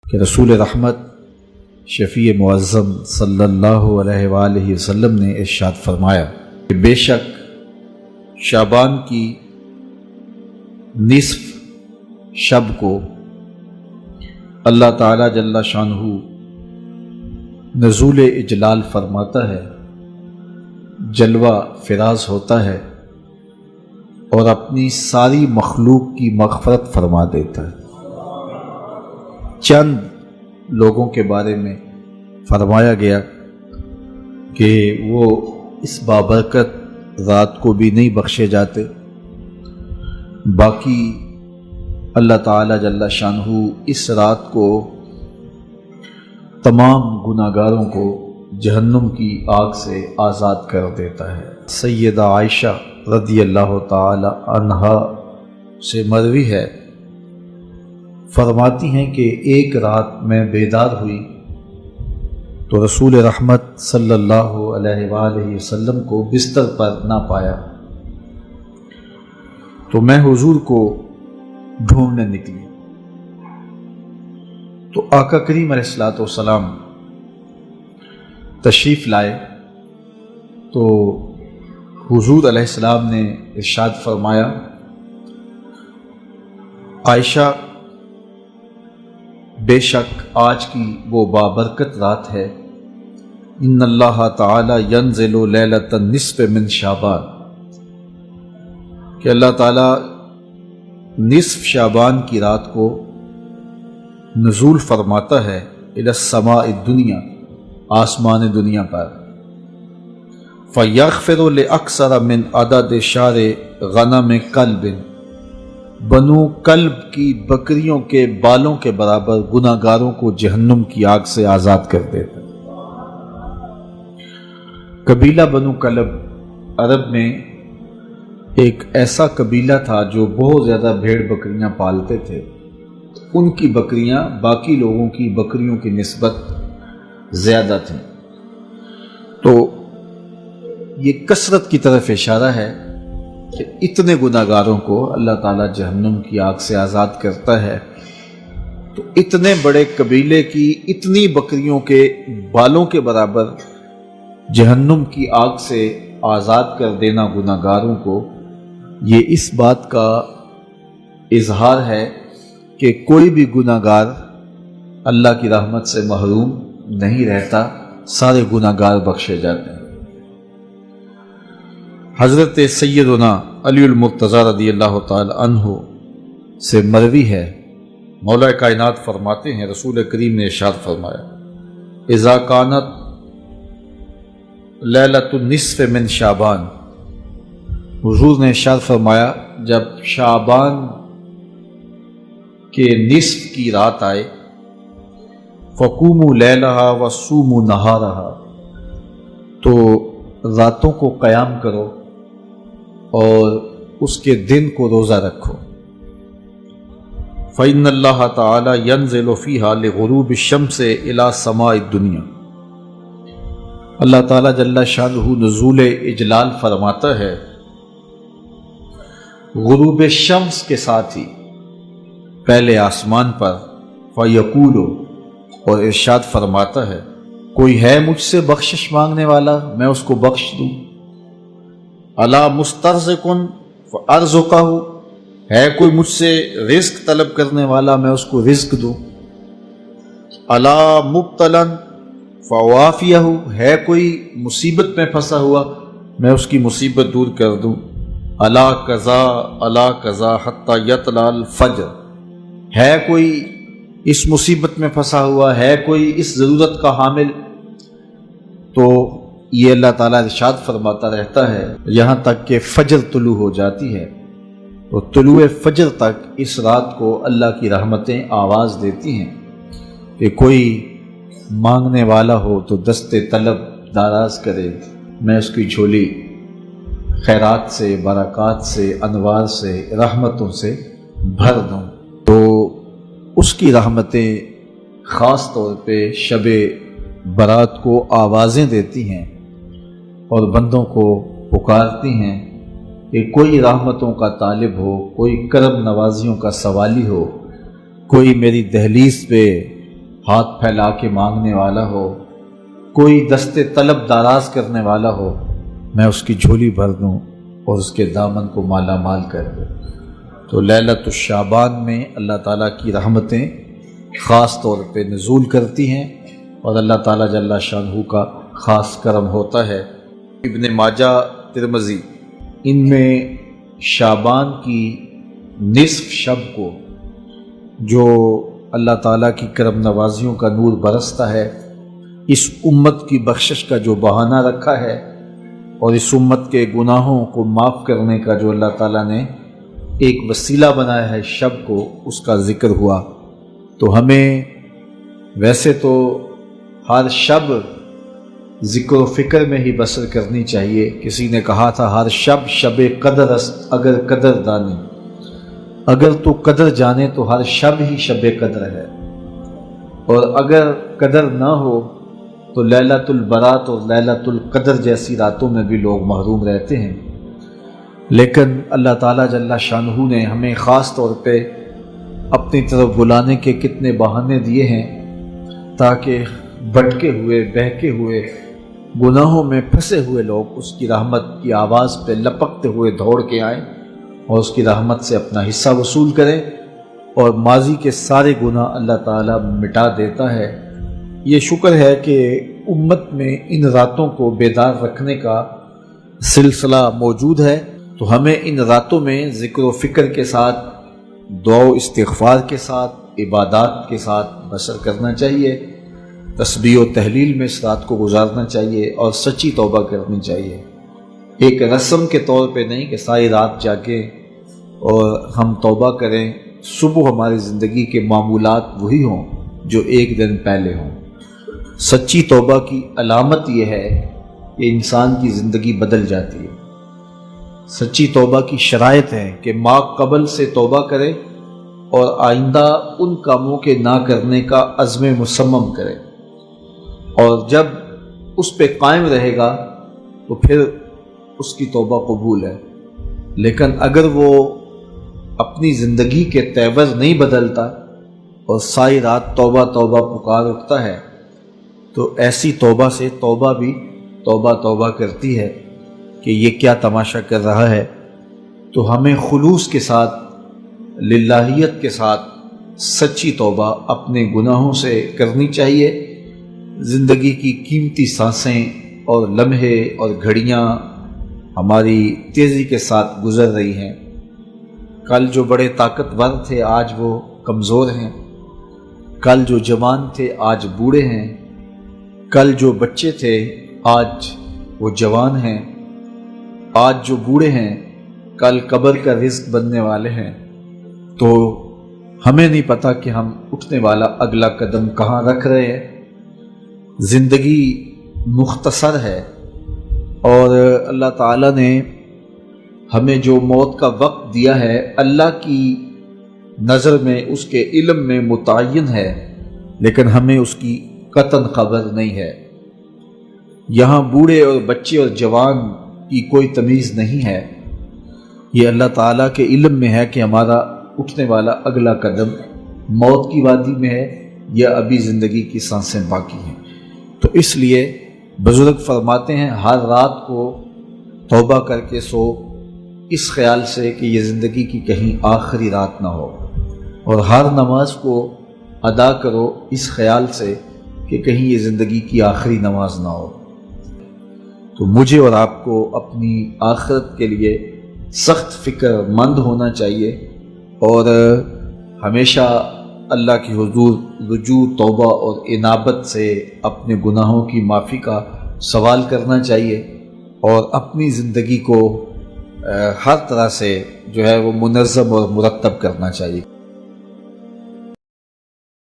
کہ رسول رحمت شفیع معظم صلی اللہ علیہ وآلہ وسلم نے ارشاد فرمایا کہ بے شک شعبان کی نصف شب کو اللہ تعالی جل شانہ نزول اجلال فرماتا ہے، جلوہ فراز ہوتا ہے اور اپنی ساری مخلوق کی مغفرت فرما دیتا ہے۔ چند لوگوں کے بارے میں فرمایا گیا کہ وہ اس بابرکت رات کو بھی نہیں بخشے جاتے، باقی اللہ تعالی جل شانہ اس رات کو تمام گناہگاروں کو جہنم کی آگ سے آزاد کر دیتا ہے۔ سیدہ عائشہ رضی اللہ تعالی عنہا سے مروی ہے، فرماتی ہیں کہ ایک رات میں بیدار ہوئی تو رسول رحمت صلی اللہ علیہ وآلہ وسلم کو بستر پر نہ پایا، تو میں حضور کو ڈھونڈنے نکلی تو آقا کریم علیہ الصلوۃ والسلام تشریف لائے تو حضور علیہ السلام نے ارشاد فرمایا، عائشہ بے شک آج کی وہ بابرکت رات ہے، ان اللہ تعالی ینزل لیلۃ النصف من شعبان، کہ اللہ تعالی نصف شعبان کی رات کو نزول فرماتا ہے الی السماء الدنیا، آسمان دنیا پر، فیغفر لاکثر من عدد شعر غنم کلب، بنو کلب کی بکریوں کے بالوں کے برابر گناہ گاروں کو جہنم کی آگ سے آزاد کر دیتا۔ قبیلہ بنو کلب عرب میں ایک ایسا قبیلہ تھا جو بہت زیادہ بھیڑ بکریاں پالتے تھے، ان کی بکریاں باقی لوگوں کی بکریوں کی نسبت زیادہ تھیں، تو یہ کثرت کی طرف اشارہ ہے کہ اتنے گناہ گاروں کو اللہ تعالیٰ جہنم کی آگ سے آزاد کرتا ہے، تو اتنے بڑے قبیلے کی اتنی بکریوں کے بالوں کے برابر جہنم کی آگ سے آزاد کر دینا گناہ گاروں کو، یہ اس بات کا اظہار ہے کہ کوئی بھی گناہ گار اللہ کی رحمت سے محروم نہیں رہتا، سارے گناہ گار بخشے جاتے ہیں۔ حضرت سیدنا علی المرتضی رضی اللہ تعالی عنہ سے مروی ہے، مولا کائنات فرماتے ہیں رسول کریم نے ارشاد فرمایا، اذا کانت لیلۃ النصف من شعبان، حضور نے ارشاد فرمایا جب شعبان کے نصف کی رات آئے، فقوموا لیلہا وصوموا نہارہا، تو راتوں کو قیام کرو اور اس کے دن کو روزہ رکھو، فإن اللہ تعالی ینزل فیہا لغروب الشمس الی سماء الدنیا، اللہ تعالی جل شانہ نزول اجلال فرماتا ہے غروب شمس کے ساتھ ہی پہلے آسمان پر، فیقول، اور ارشاد فرماتا ہے کوئی ہے مجھ سے بخشش مانگنے والا میں اس کو بخش دوں، الا مسترزق فارزقہ، ہے کوئی مجھ سے رزق طلب کرنے والا میں اس کو رزق دوں، الا مبتلا فوافیہ، ہے کوئی مصیبت میں پھنسا ہوا میں اس کی مصیبت دور کر دوں، الا قضا حتی یطلع الفجر، ہے کوئی اس مصیبت میں پھنسا ہوا، ہے کوئی اس ضرورت کا حامل، تو یہ اللہ تعالیٰ ارشاد فرماتا رہتا ہے یہاں تک کہ فجر طلوع ہو جاتی ہے، تو طلوع فجر تک اس رات کو اللہ کی رحمتیں آواز دیتی ہیں کہ کوئی مانگنے والا ہو تو دست طلب دراز کرے، میں اس کی جھولی خیرات سے، برکات سے، انوار سے، رحمتوں سے بھر دوں، تو اس کی رحمتیں خاص طور پہ شب برات کو آوازیں دیتی ہیں اور بندوں کو پکارتی ہیں کہ کوئی رحمتوں کا طالب ہو، کوئی کرم نوازیوں کا سوالی ہو، کوئی میری دہلیز پہ ہاتھ پھیلا کے مانگنے والا ہو، کوئی دستے طلب دراز کرنے والا ہو، میں اس کی جھولی بھر دوں اور اس کے دامن کو مالا مال کر دوں۔ تو لیلۃ الشعبان میں اللہ تعالیٰ کی رحمتیں خاص طور پہ نزول کرتی ہیں اور اللہ تعالیٰ جل شانہ کا خاص کرم ہوتا ہے۔ ابن ماجہ، ترمذی، ان میں شعبان کی نصف شب کو جو اللہ تعالیٰ کی کرم نوازیوں کا نور برستا ہے، اس امت کی بخشش کا جو بہانہ رکھا ہے اور اس امت کے گناہوں کو معاف کرنے کا جو اللہ تعالیٰ نے ایک وسیلہ بنایا ہے شب کو، اس کا ذکر ہوا۔ تو ہمیں ویسے تو ہر شب ذکر و فکر میں ہی بسر کرنی چاہیے۔ کسی نے کہا تھا ہر شب شب قدر است اگر قدر دانی، اگر تو قدر جانے تو ہر شب ہی شب قدر ہے، اور اگر قدر نہ ہو تو لیلۃ البرات اور لیلۃ القدر جیسی راتوں میں بھی لوگ محروم رہتے ہیں۔ لیکن اللہ تعالیٰ جل شانہ نے ہمیں خاص طور پہ اپنی طرف بلانے کے کتنے بہانے دیے ہیں تاکہ بھٹکے ہوئے، بہکے ہوئے، گناہوں میں پھنسے ہوئے لوگ اس کی رحمت کی آواز پہ لپکتے ہوئے دوڑ کے آئیں اور اس کی رحمت سے اپنا حصہ وصول کریں، اور ماضی کے سارے گناہ اللہ تعالیٰ مٹا دیتا ہے۔ یہ شکر ہے کہ امت میں ان راتوں کو بیدار رکھنے کا سلسلہ موجود ہے، تو ہمیں ان راتوں میں ذکر و فکر کے ساتھ، دعا و استغفار کے ساتھ، عبادات کے ساتھ بسر کرنا چاہیے، تسبیح و تحلیل میں اس رات کو گزارنا چاہیے اور سچی توبہ کرنی چاہیے۔ ایک رسم کے طور پہ نہیں کہ ساری رات جاگیں اور ہم توبہ کریں، صبح ہماری زندگی کے معمولات وہی ہوں جو ایک دن پہلے ہوں۔ سچی توبہ کی علامت یہ ہے کہ انسان کی زندگی بدل جاتی ہے۔ سچی توبہ کی شرائط ہے کہ ما قبل سے توبہ کرے اور آئندہ ان کاموں کے نہ کرنے کا عزم مصمم کرے، اور جب اس پہ قائم رہے گا تو پھر اس کی توبہ قبول ہے۔ لیکن اگر وہ اپنی زندگی کے تیور نہیں بدلتا اور ساری رات توبہ توبہ پکار اٹھتا ہے تو ایسی توبہ سے توبہ بھی توبہ توبہ کرتی ہے کہ یہ کیا تماشا کر رہا ہے۔ تو ہمیں خلوص کے ساتھ، للہیت کے ساتھ سچی توبہ اپنے گناہوں سے کرنی چاہیے۔ زندگی کی قیمتی سانسیں اور لمحے اور گھڑیاں ہماری تیزی کے ساتھ گزر رہی ہیں۔ کل جو بڑے طاقتور تھے آج وہ کمزور ہیں، کل جو جوان تھے آج بوڑھے ہیں، کل جو بچے تھے آج وہ جوان ہیں، آج جو بوڑھے ہیں کل قبر کا رزق بننے والے ہیں۔ تو ہمیں نہیں پتہ کہ ہم اٹھنے والا اگلا قدم کہاں رکھ رہے ہیں۔ زندگی مختصر ہے اور اللہ تعالیٰ نے ہمیں جو موت کا وقت دیا ہے اللہ کی نظر میں، اس کے علم میں متعین ہے، لیکن ہمیں اس کی قطعاً خبر نہیں ہے۔ یہاں بوڑھے اور بچے اور جوان کی کوئی تمیز نہیں ہے، یہ اللہ تعالیٰ کے علم میں ہے کہ ہمارا اٹھنے والا اگلا قدم موت کی وادی میں ہے یا ابھی زندگی کی سانسیں باقی ہیں۔ تو اس لیے بزرگ فرماتے ہیں ہر رات کو توبہ کر کے سو، اس خیال سے کہ یہ زندگی کی کہیں آخری رات نہ ہو، اور ہر نماز کو ادا کرو اس خیال سے کہ کہیں یہ زندگی کی آخری نماز نہ ہو۔ تو مجھے اور آپ کو اپنی آخرت کے لیے سخت فکر مند ہونا چاہیے اور ہمیشہ اللہ کی حضور رجوع، توبہ اور انابت سے اپنے گناہوں کی معافی کا سوال کرنا چاہیے، اور اپنی زندگی کو ہر طرح سے جو ہے وہ منظم اور مرتب کرنا چاہیے۔